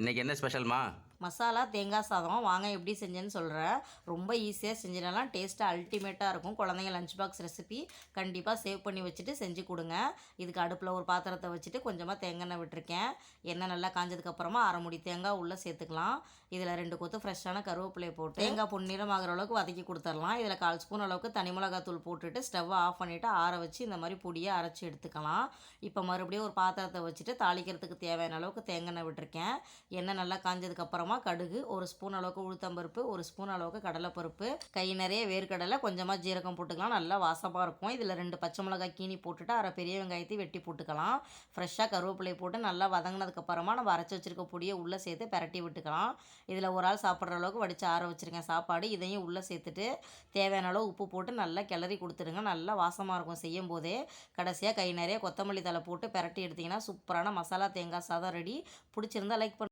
இன்னைக்கு என்ன ஸ்பெஷல்மா? மசாலா தேங்காய் சாதம் வாங்க எப்படி செஞ்சேன்னு சொல்கிறேன். ரொம்ப ஈஸியாக செஞ்சிடலாம். டேஸ்ட்டாக அல்டிமேட்டாக இருக்கும். குழந்தைங்க லஞ்ச் பாக்ஸ் ரெசிபி கண்டிப்பாக சேவ் பண்ணி வச்சுட்டு செஞ்சு கொடுங்க. இதுக்கு அடுப்பில் ஒரு பாத்திரத்தை வச்சுட்டு கொஞ்சமாக தேங்காய் எண்ணெய் விட்டுருக்கேன். எண்ணெய் நல்லா காஞ்சதுக்கப்புறமா அரை முடி தேங்காய் உள்ளே சேர்த்துக்கலாம். இதில் 2 கொத்து ஃப்ரெஷ்ஷான கருவேப்பிலையை போட்டு தேங்காய் பொன்னிறம் ஆகிற அளவுக்கு வதக்கி கொடுத்துடலாம். இதில் 1/4 ஸ்பூன் அளவுக்கு தனி மிளகாத்தூள் போட்டுட்டு ஸ்டவ்வை ஆஃப் பண்ணிவிட்டு ஆற வச்சு இந்த மாதிரி பொடியை அரைச்சி எடுத்துக்கலாம். இப்போ மறுபடியும் ஒரு பாத்திரத்தை வச்சுட்டு தாளிக்கிறதுக்கு தேவையான அளவுக்கு தேங்காய் எண்ணெய் விட்டுருக்கேன். எண்ணெய் நல்லா காஞ்சதுக்கப்புறமா கடுகு, 1 ஸ்பூன் அளவுக்கு உளுத்தம்பருப்பு, 1 ஸ்பூன் அளவுக்கு கடலைப்பருப்பு, கை நிறைய வேர்க்கடலை, கொஞ்சமாக ஜீரகம் போட்டுக்கலாம். நல்லா வாசமாக இருக்கும். இதில் 2 பச்சை மிளகாய் கீனி போட்டுட்டு அரை பெரிய வெங்காயத்தை வெட்டி போட்டுக்கலாம். ஃப்ரெஷ்ஷாக கருவேப்பிலை போட்டு நல்லா வதங்கினதுக்கப்புறமா நம்ம அரைச்சி வச்சுருக்க பொடியை உள்ளே சேர்த்து பரட்டி விட்டுக்கலாம். இதில் ஒரு ஆள் சாப்பிட்ற அளவுக்கு வடித்து ஆற வச்சுருக்கேன் சாப்பாடு. இதையும் உள்ளே சேர்த்துட்டு தேவையான அளவு உப்பு போட்டு நல்லா கிளறி கொடுத்துருங்க. நல்லா வாசமாக இருக்கும் செய்யும் போதே. கடைசியாக கை நிறைய கொத்தமல்லி தழை போட்டு பரட்டி எடுத்திங்கன்னா சூப்பரான மசாலா தேங்காய் சாதம் ரெடி. பிடிச்சிருந்தா லைக்